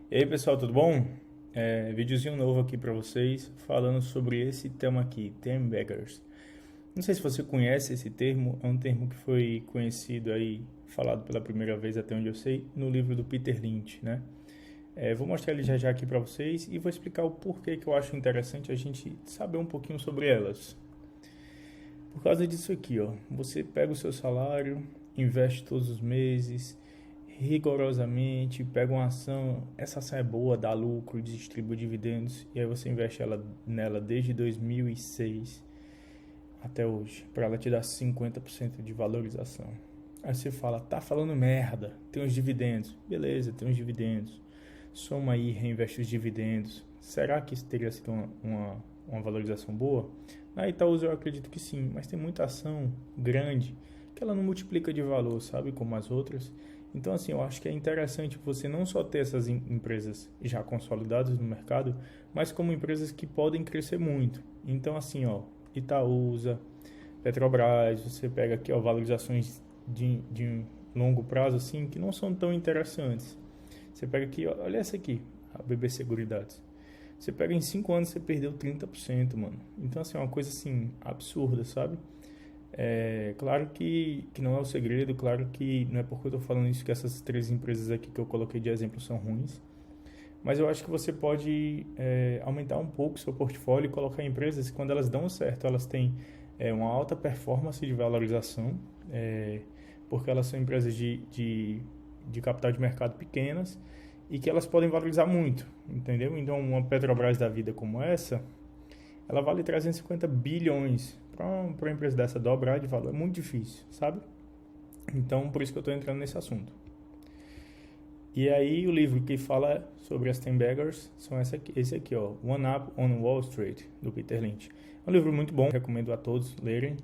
E aí pessoal, tudo bom? Videozinho novo aqui para vocês falando sobre esse tema aqui, Ten Beggars. Não sei se você conhece esse termo, é um termo que foi conhecido aí, falado pela primeira vez até onde eu sei, no livro do Peter Lynch, né? Vou mostrar ele já já aqui para vocês e vou explicar o porquê que eu acho interessante a gente saber um pouquinho sobre elas. Por causa disso aqui, ó, você pega o seu salário, investe todos os meses, rigorosamente, pega uma ação, essa ação é boa, dá lucro, distribui dividendos, e aí você investe nela desde 2006 até hoje, para ela te dar 50% de valorização. Aí você fala, tá falando merda, tem os dividendos. Beleza, tem os dividendos. Soma aí, reinveste os dividendos. Será que isso teria sido uma valorização boa? Na Itaúsa eu acredito que sim, mas tem muita ação grande que ela não multiplica de valor, sabe, como as outras. Então, assim, eu acho que é interessante você não só ter essas empresas já consolidadas no mercado, mas como empresas que podem crescer muito. Então, assim, ó, Itaúsa, Petrobras, você pega aqui, ó, valorizações de longo prazo, assim, que não são tão interessantes. Você pega aqui, ó, olha essa aqui, a BB Seguridades. Você pega em 5 anos, você perdeu 30%, mano. Então, assim, é uma coisa, assim, absurda, sabe? Claro que não é o segredo, claro que não é porque eu estou falando isso que essas três empresas aqui que eu coloquei de exemplo são ruins, mas eu acho que você pode aumentar um pouco o seu portfólio e colocar empresas que quando elas dão certo, elas têm uma alta performance de valorização, porque elas são empresas de capital de mercado pequenas e que elas podem valorizar muito, entendeu? Então uma Petrobras da vida como essa, ela vale 350 bilhões. Para uma empresa dessa dobrar de valor é muito difícil, sabe? Então, por isso que eu estou entrando nesse assunto. E aí, o livro que fala sobre as Ten Beggars são esse aqui, ó, One Up on Wall Street, do Peter Lynch. É um livro muito bom, recomendo a todos lerem.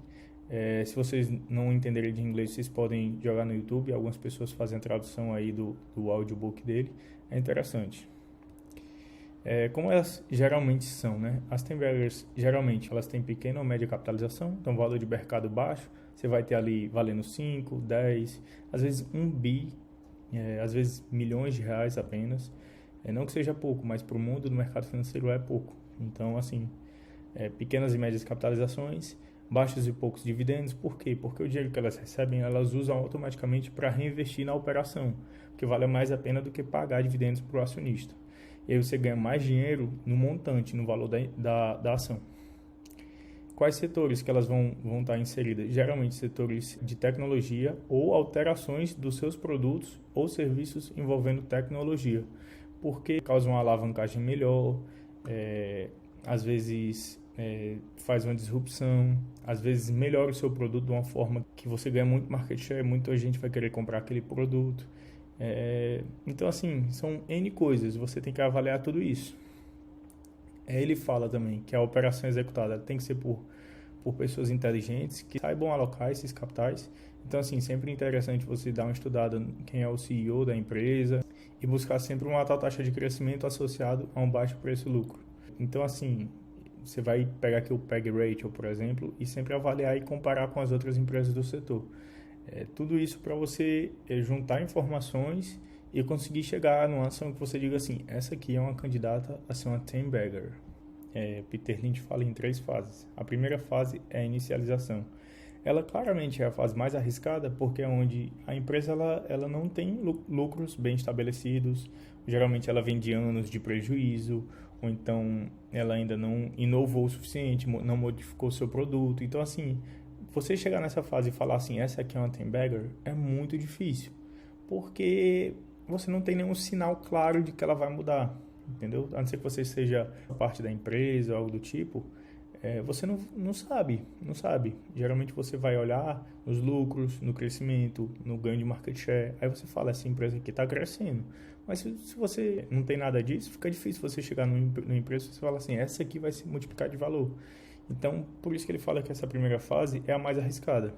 Se vocês não entenderem de inglês, vocês podem jogar no YouTube. Algumas pessoas fazem a tradução aí do audiobook dele. É interessante. Como elas geralmente são, né? As Tembeggers, geralmente, elas têm pequena ou média capitalização, então valor de mercado baixo, você vai ter ali valendo 5, 10, às vezes 1 bi, às vezes milhões de reais apenas. Não que seja pouco, mas para o mundo do mercado financeiro é pouco. Então, assim, pequenas e médias capitalizações, baixos e poucos dividendos. Por quê? Porque o dinheiro que elas recebem, elas usam automaticamente para reinvestir na operação, que vale mais a pena do que pagar dividendos para o acionista. E aí você ganha mais dinheiro no montante, no valor da ação. Quais setores que elas vão estar inseridas? Geralmente setores de tecnologia ou alterações dos seus produtos ou serviços envolvendo tecnologia, porque causa uma alavancagem melhor, às vezes faz uma disrupção, às vezes melhora o seu produto de uma forma que você ganha muito market share, muita gente vai querer comprar aquele produto. Então, assim, são N coisas, você tem que avaliar tudo isso. Ele fala também que a operação executada tem que ser por pessoas inteligentes que saibam alocar esses capitais. Então, assim, sempre é interessante você dar uma estudada em quem é o CEO da empresa e buscar sempre uma alta taxa de crescimento associado a um baixo preço-lucro. Então, assim, você vai pegar aqui o PEG Ratio, por exemplo, e sempre avaliar e comparar com as outras empresas do setor. Tudo isso para você juntar informações e conseguir chegar numa ação que você diga assim, essa aqui é uma candidata a ser uma 10 bagger. Peter Lynch fala em 3 fases. A primeira fase é a inicialização. Ela claramente é a fase mais arriscada porque é onde a empresa ela não tem lucros bem estabelecidos, geralmente ela vem de anos de prejuízo, ou então ela ainda não inovou o suficiente, não modificou o seu produto. Então, assim, você chegar nessa fase e falar assim, essa aqui é uma 10 bagger, é muito difícil, porque você não tem nenhum sinal claro de que ela vai mudar, entendeu? A não ser que você seja parte da empresa ou algo do tipo, você não sabe. Geralmente você vai olhar nos lucros, no crescimento, no ganho de market share, aí você fala, essa empresa aqui está crescendo. Mas se você não tem nada disso, fica difícil você chegar numa empresa e você fala assim, essa aqui vai se multiplicar de valor. Então, por isso que ele fala que essa primeira fase é a mais arriscada.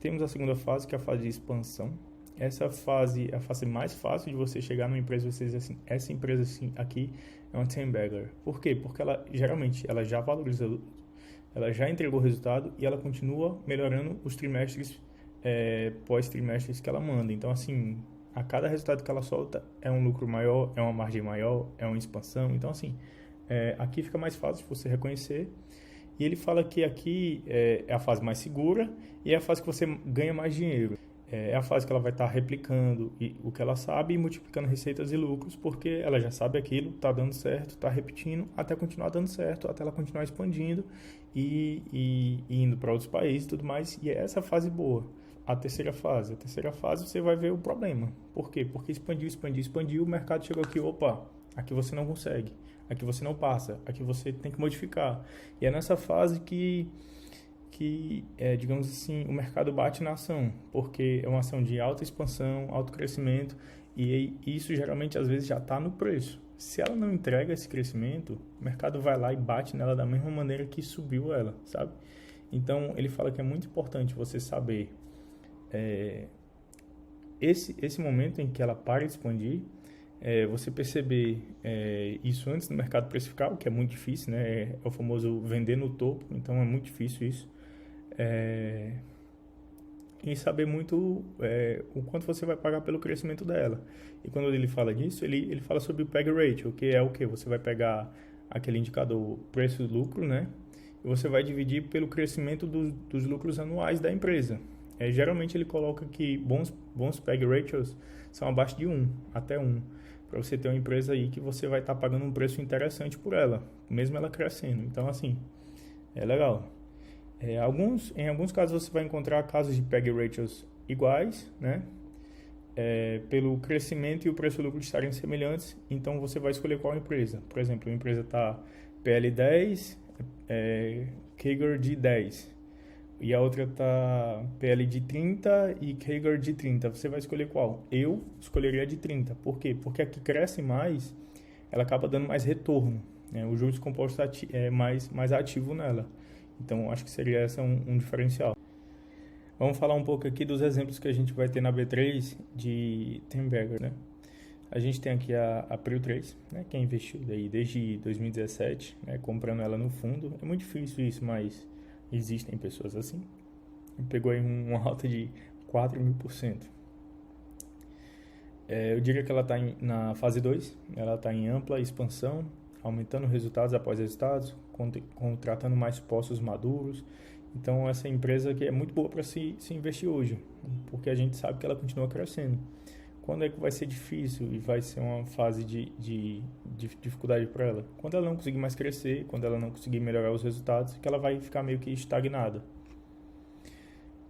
Temos a segunda fase, que é a fase de expansão. Essa fase é a fase mais fácil de você chegar numa empresa e você dizer assim, essa empresa assim, aqui é uma 10 bagger. Por quê? Porque ela geralmente ela já valorizou, ela já entregou o resultado e ela continua melhorando os trimestres pós-trimestres que ela manda. Então, assim, A cada resultado que ela solta é um lucro maior, é uma margem maior, é uma expansão. Então, assim, aqui fica mais fácil você reconhecer. E ele fala que aqui é a fase mais segura e é a fase que você ganha mais dinheiro. É a fase que ela vai estar replicando o que ela sabe e multiplicando receitas e lucros, porque ela já sabe aquilo, está dando certo, está repetindo, até continuar dando certo, até ela continuar expandindo e indo para outros países e tudo mais. E é essa fase boa. A terceira fase você vai ver o problema. Por quê? Porque expandiu, o mercado chegou aqui, opa, aqui você não consegue, aqui você não passa, aqui você tem que modificar. E é nessa fase que digamos assim, o mercado bate na ação, porque é uma ação de alta expansão, alto crescimento, e isso geralmente às vezes já está no preço. Se ela não entrega esse crescimento, o mercado vai lá e bate nela da mesma maneira que subiu ela, sabe? Então, ele fala que é muito importante você saber esse momento em que ela para de expandir, você perceber isso antes do mercado precificar, o que é muito difícil, né? É o famoso vender no topo, então é muito difícil isso. E saber muito o quanto você vai pagar pelo crescimento dela. E quando ele fala disso, ele fala sobre o PEG Ratio, que é o que? Você vai pegar aquele indicador preço-lucro, né? E você vai dividir pelo crescimento dos lucros anuais da empresa. Geralmente ele coloca que bons PEG Ratios são abaixo de 1, até 1. Para você ter uma empresa aí que você vai estar pagando um preço interessante por ela, mesmo ela crescendo. Então, assim, é legal. Em alguns casos você vai encontrar casos de PEG Ratios iguais, né? Pelo crescimento e o preço-lucro estarem semelhantes, então você vai escolher qual empresa. Por exemplo, a empresa está PL 10, CAGR de 10, e a outra está PL de 30 e CAGR de 30. Você vai escolher qual? Eu escolheria a de 30. Por quê? Porque a que cresce mais, ela acaba dando mais retorno, né? O juros compostos é mais ativo nela. Então, acho que seria esse um diferencial. Vamos falar um pouco aqui dos exemplos que a gente vai ter na B3 de Temberger, né? A gente tem aqui a Prio 3, né? Que investiu daí desde 2017, né? Comprando ela no fundo. É muito difícil isso, mas existem pessoas assim. Pegou aí uma alta de 4.000%. Eu diria que ela está na fase 2, ela está em ampla expansão, aumentando resultados após resultados, contratando mais postos maduros. Então, essa empresa que é muito boa para se investir hoje, porque a gente sabe que ela continua crescendo. Quando é que vai ser difícil e vai ser uma fase de dificuldade para ela? Quando ela não conseguir mais crescer, quando ela não conseguir melhorar os resultados, que ela vai ficar meio que estagnada.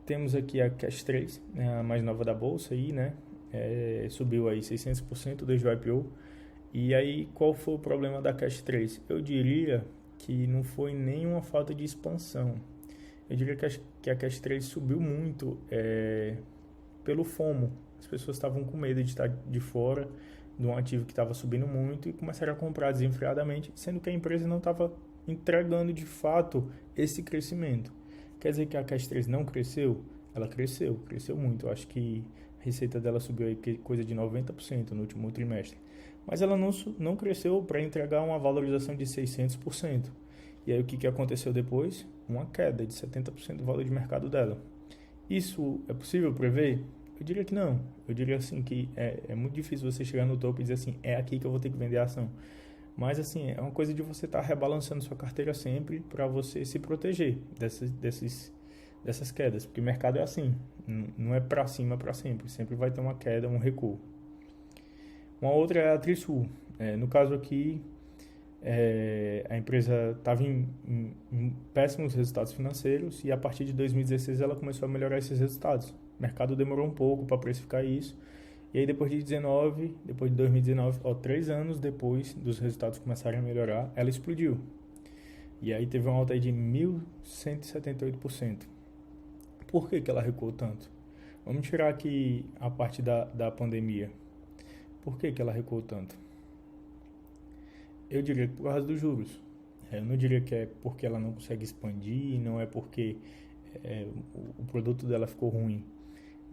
Temos aqui a Cash 3, né, a mais nova da bolsa, aí, né? Subiu aí 600% desde o IPO. E aí, qual foi o problema da Cash 3? Eu diria que não foi nenhuma falta de expansão. Eu diria que a Cash 3 subiu muito pelo FOMO. As pessoas estavam com medo de estar de fora de um ativo que estava subindo muito e começaram a comprar desenfreadamente, sendo que a empresa não estava entregando de fato esse crescimento. Quer dizer que a Cash 3 não cresceu? Ela cresceu muito. Eu acho que a receita dela subiu aí coisa de 90% no último trimestre. Mas ela não cresceu para entregar uma valorização de 600%. E aí o que aconteceu depois? Uma queda de 70% do valor de mercado dela. Isso é possível prever? Eu diria que não. Eu diria assim que é muito difícil você chegar no topo e dizer assim, é aqui que eu vou ter que vender a ação. Mas assim, é uma coisa de você estar rebalançando sua carteira sempre para você se proteger dessas quedas. Porque o mercado é assim, não é para cima para sempre. Sempre vai ter uma queda, um recuo. Uma outra é a Trisul. No caso aqui, a empresa estava em péssimos resultados financeiros e a partir de 2016 ela começou a melhorar esses resultados. O mercado demorou um pouco para precificar isso. E aí depois de 2019, 3 anos depois dos resultados começarem a melhorar, ela explodiu. E aí teve uma alta aí de 1.178%. Por que ela recuou tanto? Vamos tirar aqui a parte da pandemia. Por que ela recuou tanto? Eu diria que por causa dos juros. Eu não diria que é porque ela não consegue expandir, não é porque o produto dela ficou ruim.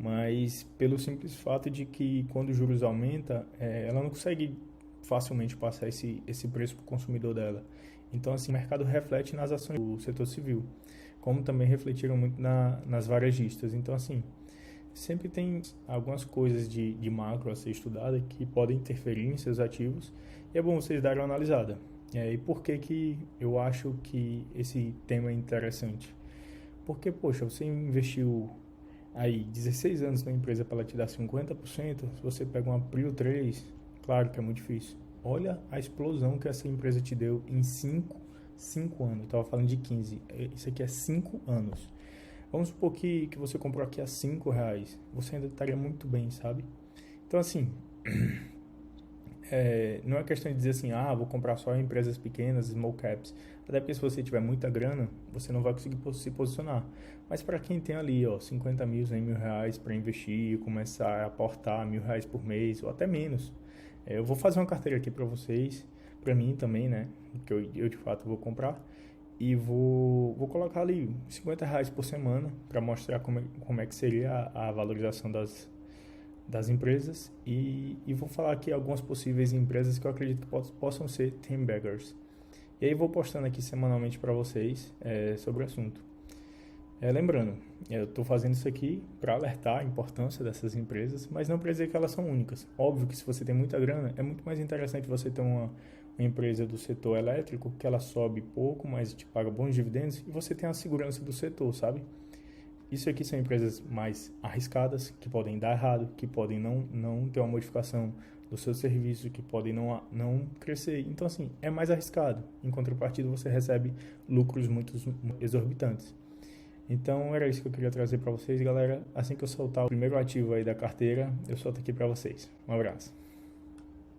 Mas pelo simples fato de que quando os juros aumentam, ela não consegue facilmente passar esse preço para o consumidor dela. Então, assim, o mercado reflete nas ações do setor civil, como também refletiram muito nas varejistas. Então, assim, sempre tem algumas coisas de macro a ser estudada que podem interferir em seus ativos e é bom vocês darem uma analisada. E por que que eu acho que esse tema é interessante? Porque, poxa, você investiu aí 16 anos numa empresa para ela te dar 50%, se você pega uma Prio 3, claro que é muito difícil. Olha a explosão que essa empresa te deu em 5 anos. Eu estava falando de 15. Isso aqui é 5 anos. Vamos supor que você comprou aqui a R$ 5. Você ainda estaria muito bem, sabe? Então, assim, não é questão de dizer assim, vou comprar só empresas pequenas, small caps. Até porque se você tiver muita grana, você não vai conseguir se posicionar. Mas para quem tem ali, 50 mil, 100 mil reais para investir, começar a aportar R$ 1.000 por mês ou até menos. Eu vou fazer uma carteira aqui para vocês, para mim também, né? Que eu de fato vou comprar. E vou colocar ali R$ 50 por semana para mostrar como é que seria a valorização das empresas e vou falar aqui algumas possíveis empresas que eu acredito que possam ser team baggers. E aí vou postando aqui semanalmente para vocês sobre o assunto. Lembrando, eu estou fazendo isso aqui para alertar a importância dessas empresas, mas não para dizer que elas são únicas. Óbvio que se você tem muita grana, é muito mais interessante você ter uma empresa do setor elétrico que ela sobe pouco, mas te paga bons dividendos e você tem a segurança do setor, sabe? Isso aqui são empresas mais arriscadas, que podem dar errado, que podem não ter uma modificação do seu serviço, que podem não crescer. Então, assim, é mais arriscado. Em contrapartida, você recebe lucros muito exorbitantes. Então, era isso que eu queria trazer para vocês, galera. Assim que eu soltar o primeiro ativo aí da carteira, eu solto aqui para vocês. Um abraço.